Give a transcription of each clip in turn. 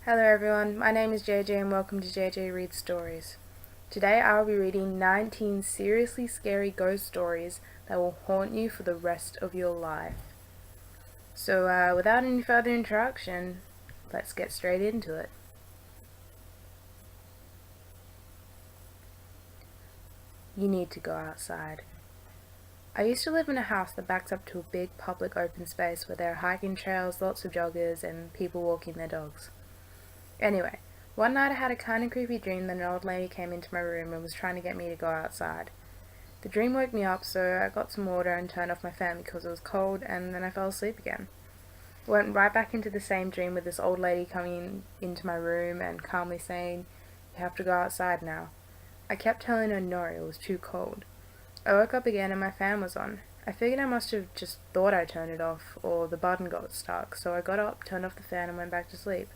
Hello everyone, my name is JJ and welcome to JJ Reads Stories. Today I will be reading 19 seriously scary ghost stories that will haunt you for the rest of your life. So without any further introduction, let's get straight into it. You need to go outside. I used to live in a house that backs up to a big public open space where there are hiking trails, lots of joggers, and people walking their dogs. Anyway, one night I had a kind of creepy dream that an old lady came into my room and was trying to get me to go outside. The dream woke me up, so I got some water and turned off my fan because it was cold, and then I fell asleep again. I went right back into the same dream with this old lady coming into my room and calmly saying, "You have to go outside now." I kept telling her no, it was too cold. I woke up again and my fan was on. I figured I must have just thought I turned it off, or the button got stuck, so I got up, turned off the fan, and went back to sleep.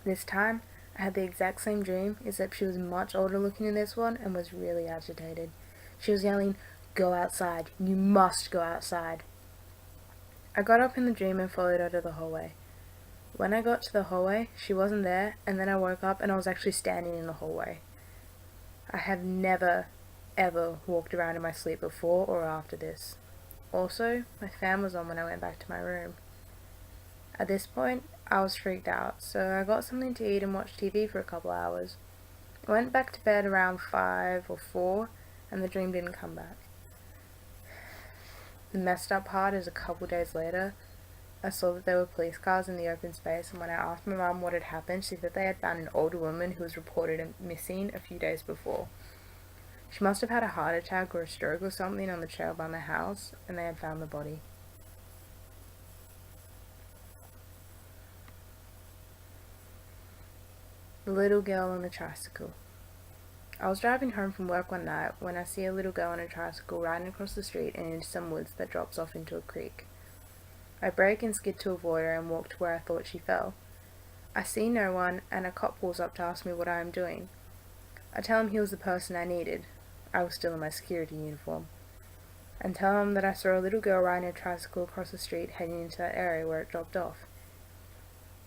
This time, I had the exact same dream, except she was much older looking in this one and was really agitated. She was yelling, "Go outside, you must go outside." I got up in the dream and followed her to the hallway. When I got to the hallway, she wasn't there, and then I woke up and I was actually standing in the hallway. I have never, ever walked around in my sleep before or after this. Also, my fan was on when I went back to my room. At this point, I was freaked out, so I got something to eat and watched TV for a couple hours. I went back to bed around 5 or 4, and the dream didn't come back. The messed up part is a couple days later, I saw that there were police cars in the open space, and when I asked my mum what had happened, she said they had found an older woman who was reported missing a few days before. She must have had a heart attack or a stroke or something on the trail by my house, and they had found the body. The little girl on the tricycle. I was driving home from work one night when I see a little girl on a tricycle riding across the street and into some woods that drops off into a creek. I brake and skid to avoid her and walk to where I thought she fell. I see no one, and a cop pulls up to ask me what I am doing. I tell him he was the person I needed. I was still in my security uniform. And tell him that I saw a little girl riding a tricycle across the street heading into that area where it dropped off.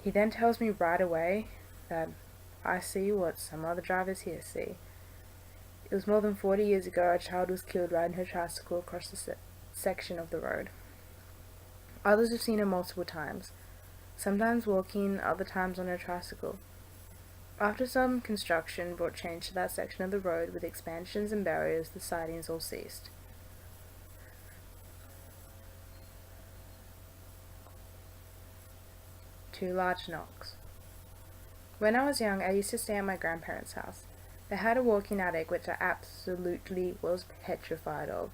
He then tells me right away that I see what some other drivers here see. It was more than 40 years ago a child was killed riding her tricycle across the section of the road. Others have seen her multiple times, sometimes walking, other times on her tricycle. After some construction brought change to that section of the road with expansions and barriers, the sightings all ceased. Two large knocks. When I was young, I used to stay at my grandparents' house. They had a walk-in attic which I absolutely was petrified of.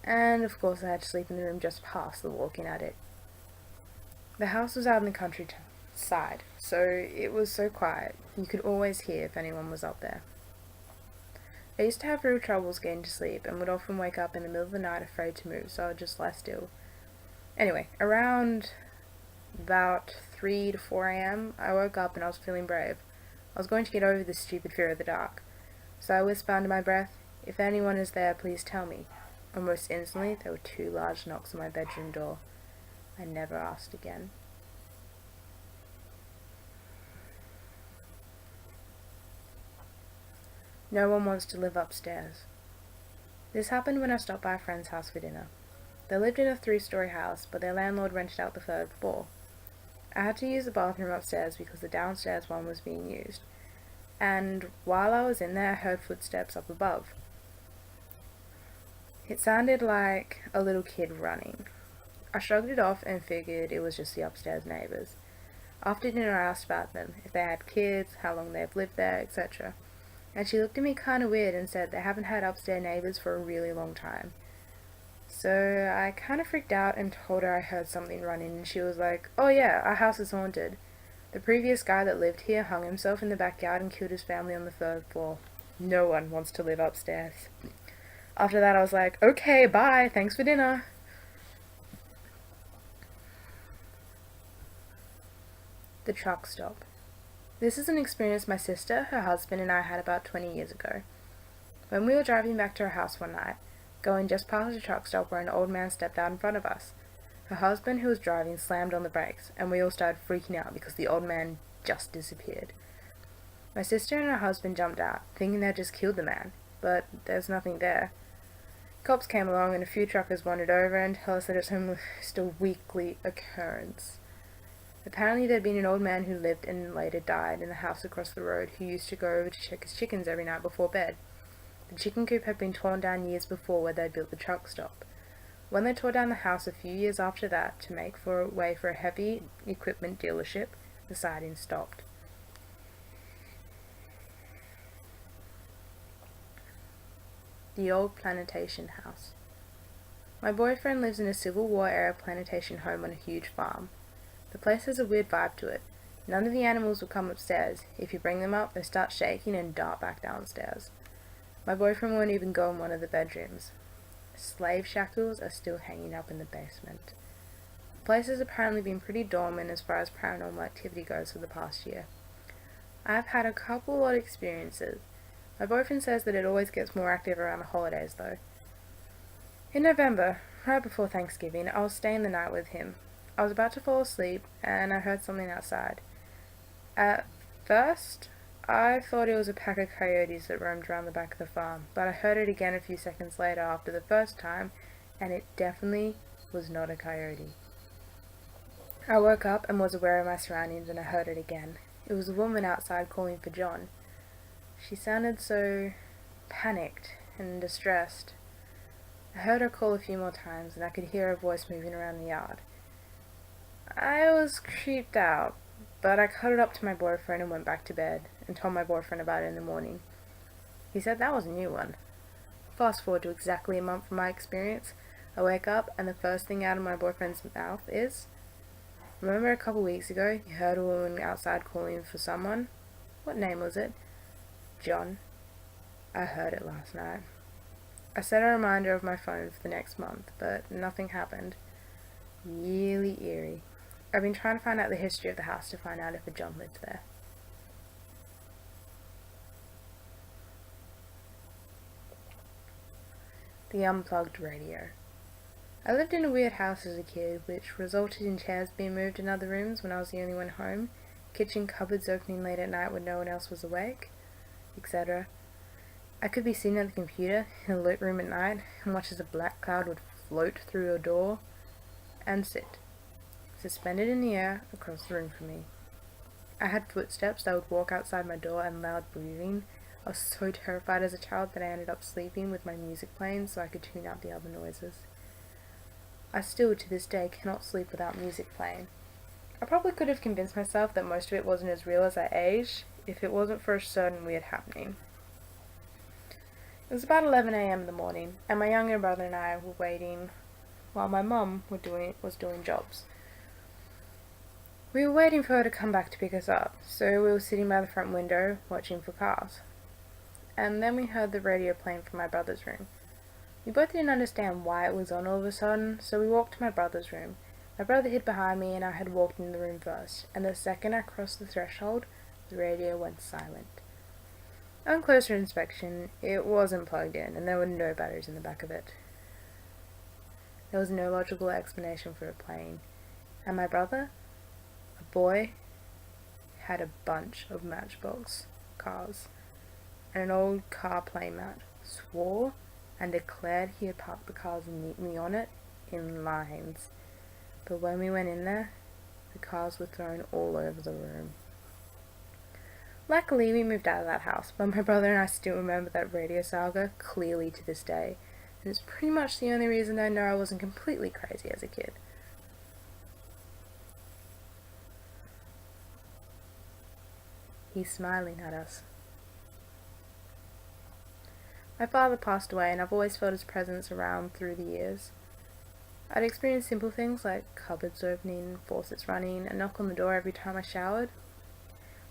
And of course I had to sleep in the room just past the walk-in attic. The house was out in the countryside, so it was so quiet, you could always hear if anyone was up there. I used to have real troubles getting to sleep and would often wake up in the middle of the night afraid to move, so I would just lie still. Anyway, around about 3 to 4 a.m, I woke up and I was feeling brave. I was going to get over this stupid fear of the dark. So I whispered under my breath, "If anyone is there, please tell me." Almost instantly, there were 2 large knocks on my bedroom door. I never asked again. No one wants to live upstairs. This happened when I stopped by a friend's house for dinner. They lived in a 3-story house, but their landlord rented out the 3rd floor. I had to use the bathroom upstairs because the downstairs one was being used, and while I was in there I heard footsteps up above. It sounded like a little kid running. I shrugged it off and figured it was just the upstairs neighbours. After dinner I asked about them, if they had kids, how long they've lived there, etc. And she looked at me kinda weird and said they haven't had upstairs neighbours for a really long time. So I kinda freaked out and told her I heard something running, and she was like, "Oh yeah, our house is haunted. The previous guy that lived here hung himself in the backyard and killed his family on the 3rd floor. No one wants to live upstairs." After that I was like, "Okay, bye, thanks for dinner." The truck stop. This is an experience my sister, her husband, and I had about 20 years ago. When we were driving back to our house one night, going just past a truck stop where an old man stepped out in front of us. Her husband, who was driving, slammed on the brakes, and we all started freaking out because the old man just disappeared. My sister and her husband jumped out, thinking they'd just killed the man, but there's nothing there. Cops came along and a few truckers wandered over and told us that it's almost a weekly occurrence. Apparently there'd been an old man who lived and later died in the house across the road who used to go over to check his chickens every night before bed. The chicken coop had been torn down years before where they'd built the truck stop. When they tore down the house a few years after that to make way for a heavy equipment dealership, the siding stopped. The Old Plantation House. My boyfriend lives in a Civil War era plantation home on a huge farm. The place has a weird vibe to it. None of the animals will come upstairs. If you bring them up, they start shaking and dart back downstairs. My boyfriend won't even go in one of the bedrooms. Slave shackles are still hanging up in the basement. The place has apparently been pretty dormant as far as paranormal activity goes for the past year. I've had a couple odd experiences. My boyfriend says that it always gets more active around the holidays though. In November, right before Thanksgiving, I was staying the night with him. I was about to fall asleep and I heard something outside. At first, I thought it was a pack of coyotes that roamed around the back of the farm, but I heard it again a few seconds later after the first time, and it definitely was not a coyote. I woke up and was aware of my surroundings and I heard it again. It was a woman outside calling for John. She sounded so panicked and distressed. I heard her call a few more times and I could hear her voice moving around the yard. I was creeped out, but I cuddled up to my boyfriend and went back to bed and told my boyfriend about it in the morning. He said that was a new one. Fast forward to exactly a month from my experience, I wake up and the first thing out of my boyfriend's mouth is, "Remember a couple weeks ago you heard a woman outside calling for someone? What name was it?" "John." "I heard it last night." I set a reminder of my phone for the next month, but nothing happened. Really eerie. I've been trying to find out the history of the house to find out if a John lived there. The Unplugged Radio. I lived in a weird house as a kid, which resulted in chairs being moved in other rooms when I was the only one home, kitchen cupboards opening late at night when no one else was awake, etc. I could be sitting at the computer in a lit room at night and watch as a black cloud would float through a door and sit, suspended in the air across the room from me. I had footsteps that would walk outside my door and loud breathing. I was so terrified as a child that I ended up sleeping with my music playing so I could tune out the other noises. I still, to this day, cannot sleep without music playing. I probably could have convinced myself that most of it wasn't as real as I aged if it wasn't for a certain weird happening. It was about 11 a.m. in the morning, and my younger brother and I were waiting while my mum was doing jobs. We were waiting for her to come back to pick us up, so we were sitting by the front window watching for cars. And then we heard the radio playing from my brother's room. We both didn't understand why it was on all of a sudden, so we walked to my brother's room. My brother hid behind me and I had walked in the room first, and the second I crossed the threshold, the radio went silent. On closer inspection, it wasn't plugged in, and there were no batteries in the back of it. There was no logical explanation for it playing, and my brother, a boy, had a bunch of Matchbox cars and an old car playmat, swore and declared he had parked the cars neatly on it in lines. But when we went in there, the cars were thrown all over the room. Luckily, we moved out of that house, but my brother and I still remember that radio saga clearly to this day, and it's pretty much the only reason I know I wasn't completely crazy as a kid. He's smiling at us. My father passed away, and I've always felt his presence around through the years. I'd experienced simple things like cupboards opening, faucets running, a knock on the door every time I showered.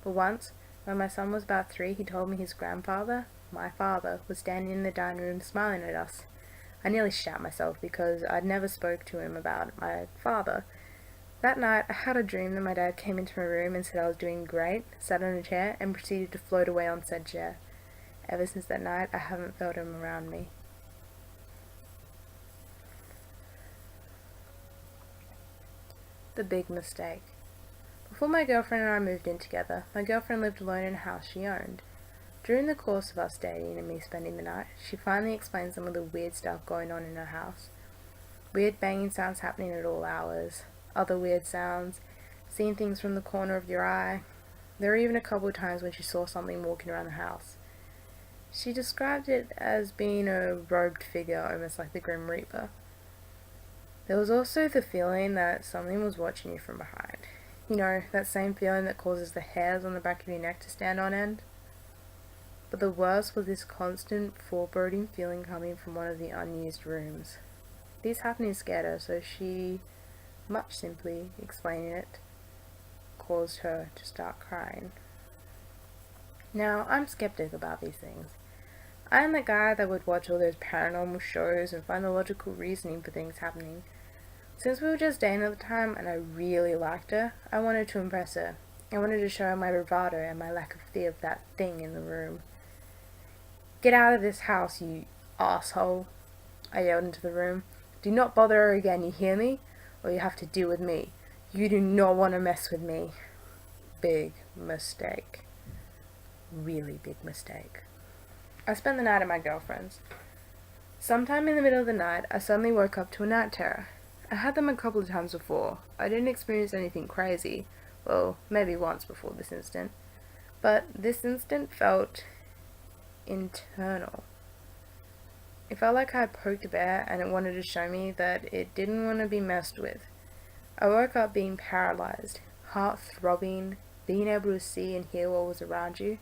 But once, when my son was about 3, he told me his grandfather, my father, was standing in the dining room smiling at us. I nearly shat myself because I'd never spoke to him about my father. That night, I had a dream that my dad came into my room and said I was doing great, sat on a chair, and proceeded to float away on said chair. Ever since that night, I haven't felt him around me. The big mistake. Before my girlfriend and I moved in together, my girlfriend lived alone in a house she owned. During the course of us dating and me spending the night, she finally explained some of the weird stuff going on in her house. Weird banging sounds happening at all hours, other weird sounds, seeing things from the corner of your eye. There were even a couple of times when she saw something walking around the house. She described it as being a robed figure, almost like the Grim Reaper. There was also the feeling that something was watching you from behind. You know, that same feeling that causes the hairs on the back of your neck to stand on end. But the worst was this constant foreboding feeling coming from one of the unused rooms. These happenings scared her, so she, much simply explaining it, caused her to start crying. Now, I'm skeptic about these things. I am the guy that would watch all those paranormal shows and find the logical reasoning for things happening. Since we were just dating at the time and I really liked her, I wanted to impress her. I wanted to show her my bravado and my lack of fear of that thing in the room. "Get out of this house, you asshole," I yelled into the room. "Do not bother her again, you hear me? Or you have to deal with me. You do not want to mess with me." Big mistake. Really big mistake. I spent the night at my girlfriend's. Sometime in the middle of the night, I suddenly woke up to a night terror. I had them a couple of times before. I didn't experience anything crazy. Well, maybe once before this instant. But this instant felt internal. It felt like I had poked a bear and it wanted to show me that it didn't want to be messed with. I woke up being paralyzed, heart throbbing, being able to see and hear what was around you.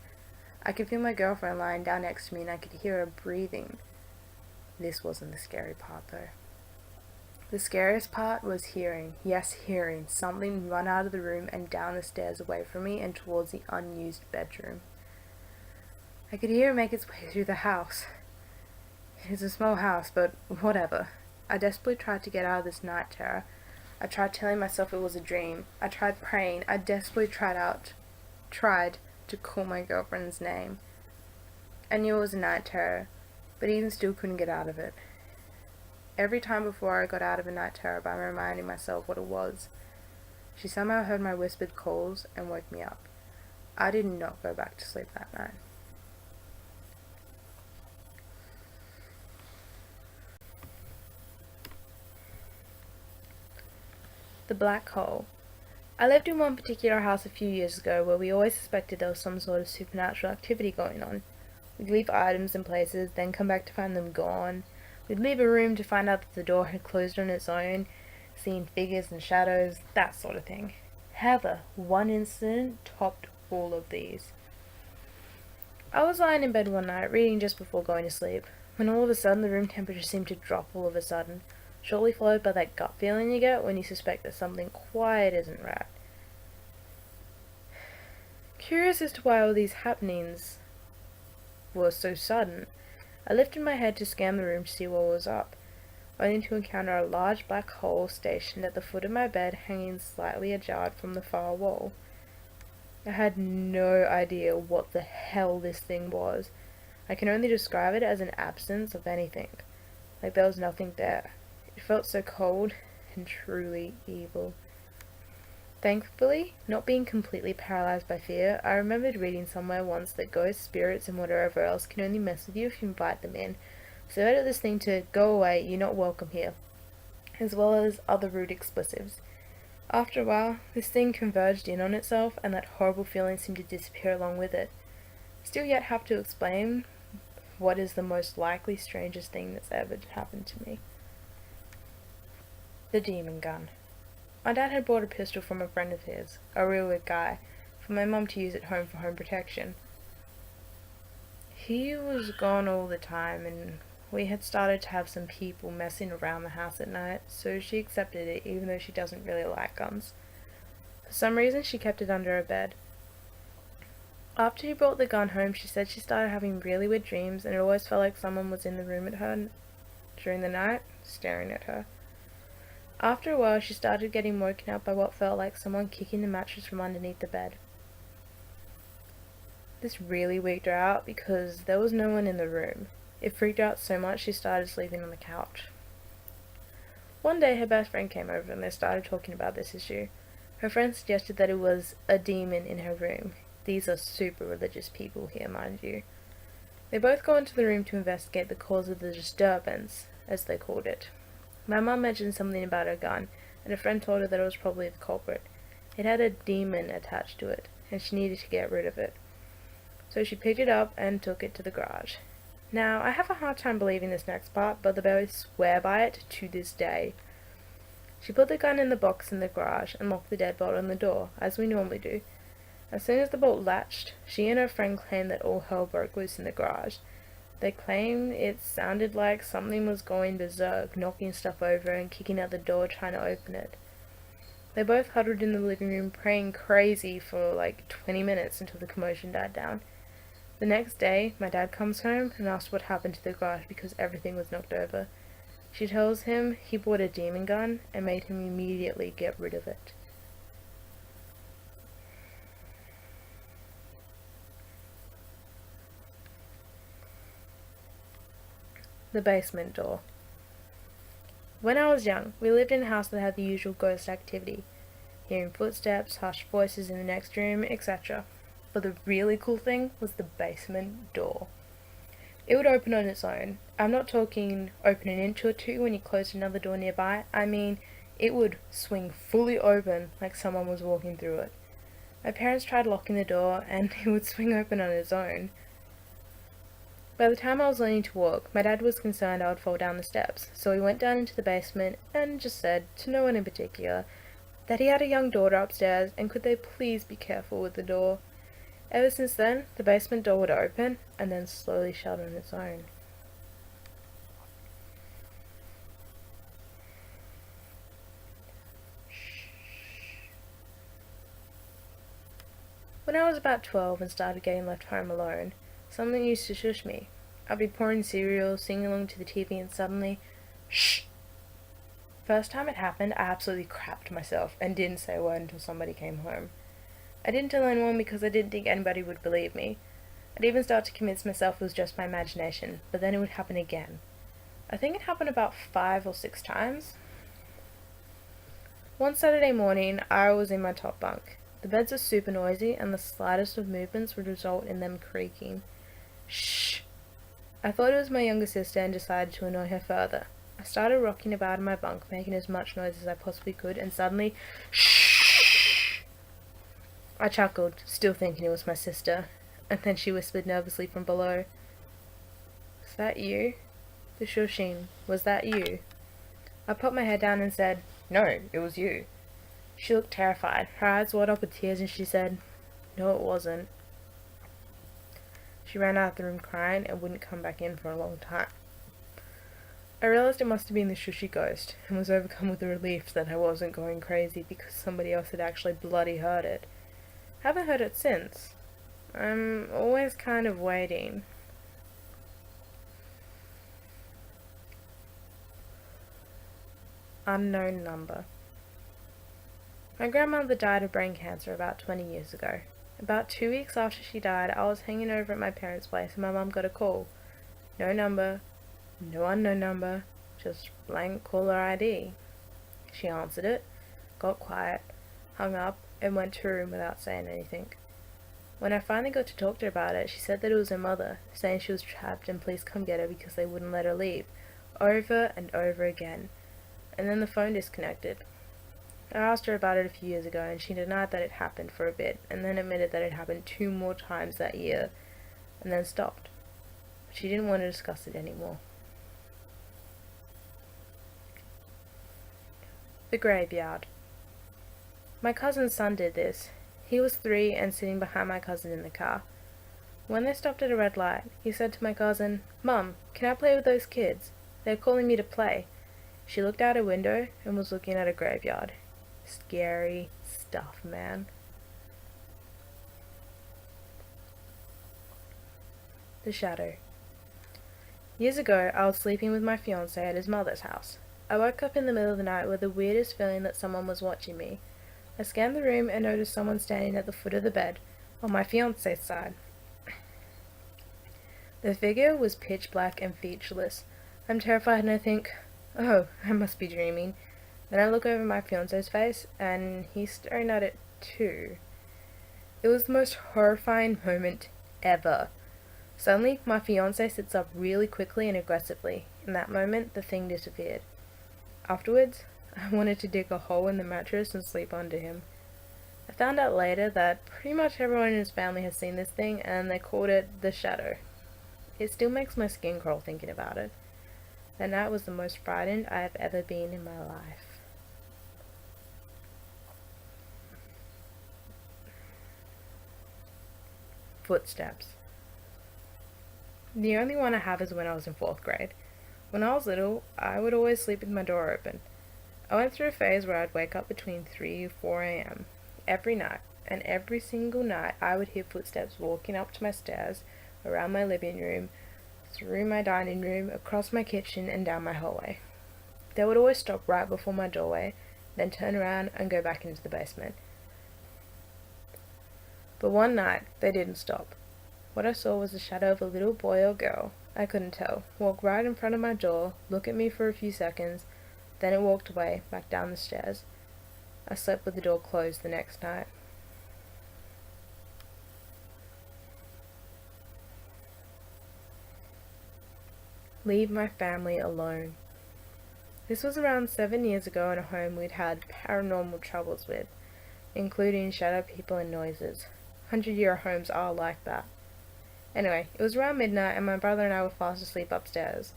I could feel my girlfriend lying down next to me and I could hear her breathing. This wasn't the scary part though. The scariest part was hearing, yes hearing, something run out of the room and down the stairs away from me and towards the unused bedroom. I could hear it make its way through the house. It is a small house, but whatever. I desperately tried to get out of this night terror. I tried telling myself it was a dream. I tried praying. I desperately tried to call my girlfriend's name. I knew it was a night terror, but even still couldn't get out of it. Every time before I got out of a night terror by reminding myself what it was, she somehow heard my whispered calls and woke me up. I did not go back to sleep that night. The black hole. I lived in one particular house a few years ago where we always suspected there was some sort of supernatural activity going on. We'd leave items in places, then come back to find them gone. We'd leave a room to find out that the door had closed on its own, seeing figures and shadows, that sort of thing. However, one incident topped all of these. I was lying in bed one night, reading just before going to sleep, when all of a sudden the room temperature seemed to drop all of a sudden, shortly followed by that gut feeling you get when you suspect that something quite isn't right. Curious as to why all these happenings were so sudden, I lifted my head to scan the room to see what was up, only to encounter a large black hole stationed at the foot of my bed, hanging slightly ajar from the far wall. I had no idea what the hell this thing was. I can only describe it as an absence of anything, like there was nothing there. It felt so cold and truly evil. Thankfully, not being completely paralyzed by fear, I remembered reading somewhere once that ghosts, spirits, and whatever else can only mess with you if you invite them in, so I ordered this thing to "go away, you're not welcome here," as well as other rude expletives. After a while, this thing converged in on itself, and that horrible feeling seemed to disappear along with it. Still yet have to explain what is the most likely strangest thing that's ever happened to me. The demon gun. My dad had bought a pistol from a friend of his, a real weird guy, for my mum to use at home for home protection. He was gone all the time, and we had started to have some people messing around the house at night, so she accepted it even though she doesn't really like guns. For some reason she kept it under her bed. After he brought the gun home, she said she started having really weird dreams, and it always felt like someone was in the room at her during the night, staring at her. After a while, she started getting woken up by what felt like someone kicking the mattress from underneath the bed. This really weirded her out because there was no one in the room. It freaked her out so much she started sleeping on the couch. One day her best friend came over and they started talking about this issue. Her friend suggested that it was a demon in her room. These are super religious people here, mind you. They both go into the room to investigate the cause of the disturbance, as they called it. My mum mentioned something about her gun, and a friend told her that it was probably the culprit. It had a demon attached to it, and she needed to get rid of it. So she picked it up and took it to the garage. Now, I have a hard time believing this next part, but they both swear by it to this day. She put the gun in the box in the garage and locked the deadbolt on the door, as we normally do. As soon as the bolt latched, she and her friend claimed that all hell broke loose in the garage. They claimed it sounded like something was going berserk, knocking stuff over and kicking at the door trying to open it. They both huddled in the living room praying crazy for like 20 minutes until the commotion died down. The next day, my dad comes home and asks what happened to the garage because everything was knocked over. She tells him he bought a demon gun and made him immediately get rid of it. The basement door. When I was young, we lived in a house that had the usual ghost activity, hearing footsteps, hushed voices in the next room, etc. But the really cool thing was the basement door. It would open on its own. I'm not talking open an inch or two when you closed another door nearby. I mean, it would swing fully open like someone was walking through it. My parents tried locking the door and it would swing open on its own. By the time I was learning to walk, my dad was concerned I would fall down the steps, so he went down into the basement and just said, to no one in particular, that he had a young daughter upstairs and could they please be careful with the door. Ever since then, the basement door would open and then slowly shut on its own. When I was about 12 and started getting left home alone, something used to shush me. I'd be pouring cereal, singing along to the TV, and suddenly, shh! First time it happened, I absolutely crapped myself and didn't say a word until somebody came home. I didn't tell anyone because I didn't think anybody would believe me. I'd even start to convince myself it was just my imagination, but then it would happen again. I think it happened about 5 or 6 times. One Saturday morning, I was in my top bunk. The beds are super noisy, and the slightest of movements would result in them creaking. Shh! I thought it was my younger sister and decided to annoy her further. I started rocking about in my bunk, making as much noise as I possibly could, and suddenly, shh! I chuckled, still thinking it was my sister, and then she whispered nervously from below, "Is that you? The shushing, was that you?" I put my head down and said, "No, it was you." She looked terrified. Her eyes welled up with tears and she said, "No, it wasn't." She ran out of the room crying and wouldn't come back in for a long time. I realized it must have been the shushy ghost and was overcome with the relief that I wasn't going crazy because somebody else had actually bloody heard it. Haven't heard it since. I'm always kind of waiting. Unknown number. My grandmother died of brain cancer about 20 years ago. About 2 weeks after she died, I was hanging over at my parents' place and my mum got a call. No number, no unknown number, just blank caller ID. She answered it, got quiet, hung up, and went to her room without saying anything. When I finally got to talk to her about it, she said that it was her mother, saying she was trapped and please come get her because they wouldn't let her leave, over and over again. And then the phone disconnected. I asked her about it a few years ago and she denied that it happened for a bit and then admitted that it happened 2 more times that year and then stopped. But she didn't want to discuss it anymore. The graveyard. My cousin's son did this. He was 3 and sitting behind my cousin in the car. When they stopped at a red light, he said to my cousin, "Mum, can I play with those kids? They're calling me to play." She looked out her window and was looking at a graveyard. Scary stuff, man. The shadow. Years ago, I was sleeping with my fiancé at his mother's house. I woke up in the middle of the night with the weirdest feeling that someone was watching me. I scanned the room and noticed someone standing at the foot of the bed, on my fiancé's side. The figure was pitch black and featureless. I'm terrified and I think, Oh, I must be dreaming. Then I look over my fiance's face, and he's staring at it too. It was the most horrifying moment ever. Suddenly, my fiance sits up really quickly and aggressively. In that moment, the thing disappeared. Afterwards, I wanted to dig a hole in the mattress and sleep under him. I found out later that pretty much everyone in his family has seen this thing, and they called it the shadow. It still makes my skin crawl thinking about it. That night was the most frightened I have ever been in my life. Footsteps. The only one I have is when I was in 4th grade. When I was little, I would always sleep with my door open. I went through a phase where I'd wake up between 3 and 4 a.m. every night, and every single night I would hear footsteps walking up to my stairs, around my living room, through my dining room, across my kitchen, and down my hallway. They would always stop right before my doorway, then turn around and go back into the basement. But one night, they didn't stop. What I saw was the shadow of a little boy or girl, I couldn't tell, walk right in front of my door, look at me for a few seconds, then it walked away, back down the stairs. I slept with the door closed the next night. Leave my family alone. This was around 7 years ago in a home we'd had paranormal troubles with, including shadow people and noises. 100-year homes are like that. Anyway, it was around midnight and my brother and I were fast asleep upstairs.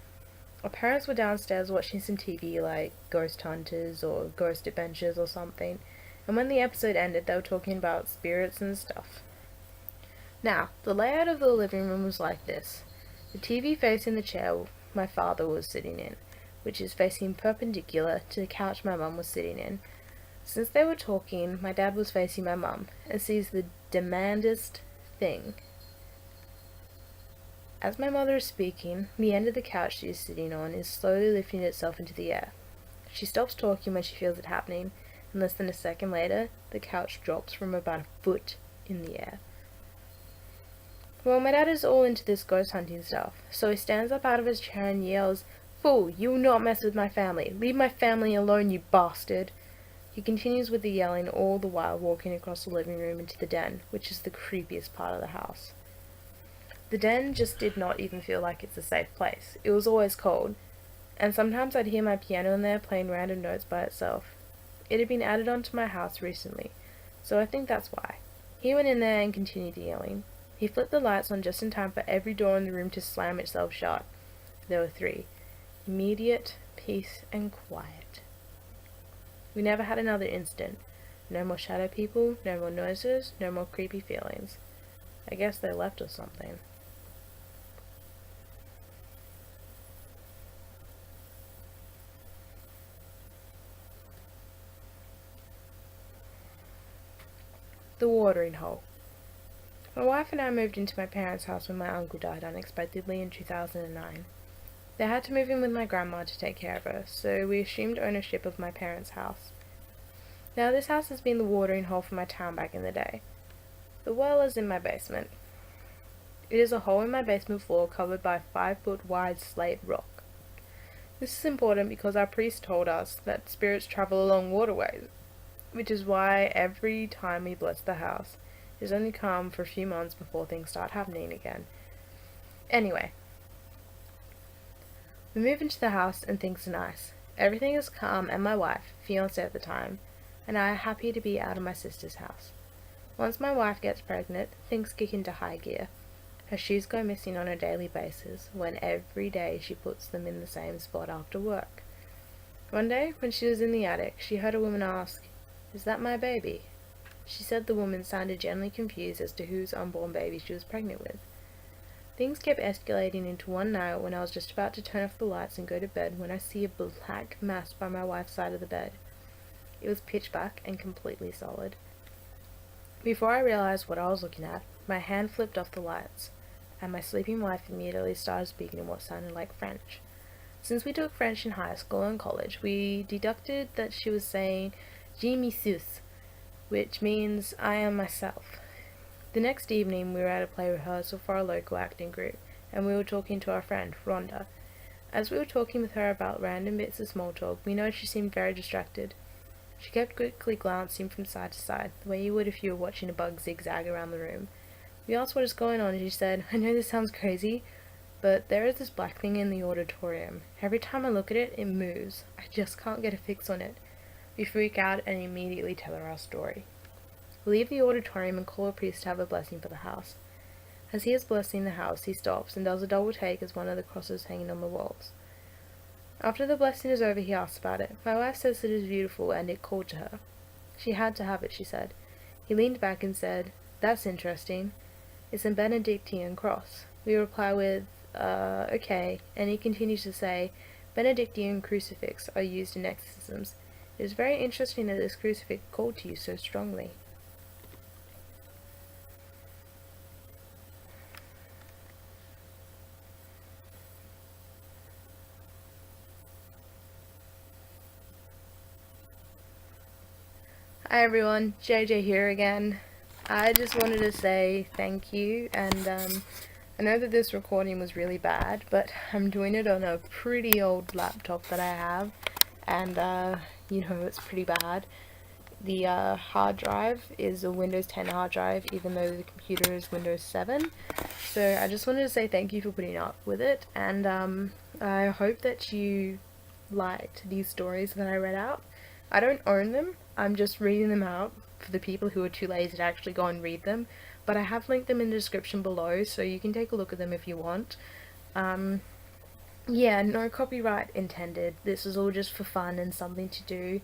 Our parents were downstairs watching some TV like Ghost Hunters or Ghost Adventures or something, and when the episode ended they were talking about spirits and stuff. Now, the layout of the living room was like this. The TV facing the chair my father was sitting in, which is facing perpendicular to the couch my mum was sitting in. Since they were talking, my dad was facing my mum, and sees the demandest thing. As my mother is speaking, the end of the couch she is sitting on is slowly lifting itself into the air. She stops talking when she feels it happening, and less than a second later, the couch drops from about a foot in the air. Well, my dad is all into this ghost hunting stuff, so he stands up out of his chair and yells, "Fool, you will not mess with my family! Leave my family alone, you bastard!" He continues with the yelling, all the while walking across the living room into the den, which is the creepiest part of the house. The den just did not even feel like it's a safe place. It was always cold, and sometimes I'd hear my piano in there playing random notes by itself. It had been added onto my house recently, so I think that's why. He went in there and continued yelling. He flipped the lights on just in time for every door in the room to slam itself shut. There were 3. Immediate peace and quiet. We never had another incident. No more shadow people, no more noises, no more creepy feelings. I guess they left us something. The watering hole. My wife and I moved into my parents' house when my uncle died unexpectedly in 2009. They had to move in with my grandma to take care of her, so we assumed ownership of my parents' house. Now this house has been the watering hole for my town back in the day. The well is in my basement. It is a hole in my basement floor covered by 5-foot wide slate rock. This is important because our priest told us that spirits travel along waterways, which is why every time we bless the house, it is only calm for a few months before things start happening again. Anyway, we move into the house and things are nice. Everything is calm and my wife, fiancée at the time, and I are happy to be out of my sister's house. Once my wife gets pregnant, things kick into high gear. Her shoes go missing on a daily basis, when every day she puts them in the same spot after work. One day, when she was in the attic, she heard a woman ask, "Is that my baby?" She said the woman sounded genuinely confused as to whose unborn baby she was pregnant with. Things kept escalating into one night when I was just about to turn off the lights and go to bed when I see a black mass by my wife's side of the bed. It was pitch black and completely solid. Before I realized what I was looking at, my hand flipped off the lights, and my sleeping wife immediately started speaking in what sounded like French. Since we took French in high school and college, we deducted that she was saying "Je me suis," which means "I am myself." The next evening we were at a play rehearsal for our local acting group, and we were talking to our friend, Rhonda. As we were talking with her about random bits of small talk, we noticed she seemed very distracted. She kept quickly glancing from side to side, the way you would if you were watching a bug zigzag around the room. We asked what is going on, and she said, "I know this sounds crazy, but there is this black thing in the auditorium. Every time I look at it, it moves. I just can't get a fix on it." We freak out and immediately tell her our story. We leave the auditorium and call a priest to have a blessing for the house. As he is blessing the house, he stops and does a double take as one of the crosses hanging on the walls. After the blessing is over, he asks about it. My wife says it is beautiful and it called to her. She had to have it, she said. He leaned back and said, "That's interesting. It's a Benedictine cross." We reply with, okay, and he continues to say, "Benedictine crucifix are used in exorcisms. It is very interesting that this crucifix called to you so strongly." Hi everyone, JJ here again. I just wanted to say thank you, and I know that this recording was really bad, but I'm doing it on a pretty old laptop that I have, and it's pretty bad. The hard drive is a Windows 10 hard drive, even though the computer is Windows 7. So I just wanted to say thank you for putting up with it, and I hope that you liked these stories that I read out. I don't own them, I'm just reading them out for the people who are too lazy to actually go and read them, but I have linked them in the description below, so you can take a look at them if you want. Yeah, no copyright intended. This is all just for fun and something to do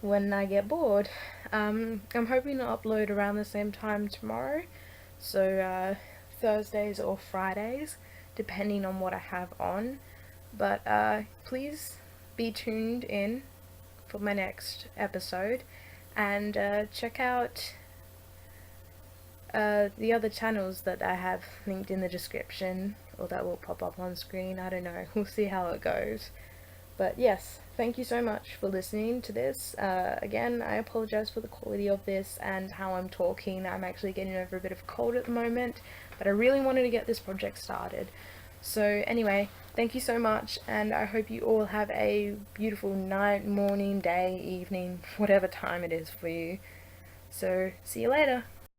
when I get bored. I'm hoping to upload around the same time tomorrow, so Thursdays or Fridays, depending on what I have on. But please be tuned in for my next episode, and check out the other channels that I have linked in the description, or that will pop up on screen. I don't know, we'll see how it goes. But yes, thank you so much for listening to this. Again, I apologize for the quality of this and how I'm talking. I'm actually getting over a bit of a cold at the moment, but I really wanted to get this project started. So anyway, thank you so much, and I hope you all have a beautiful night, morning, day, evening, whatever time it is for you. So see you later.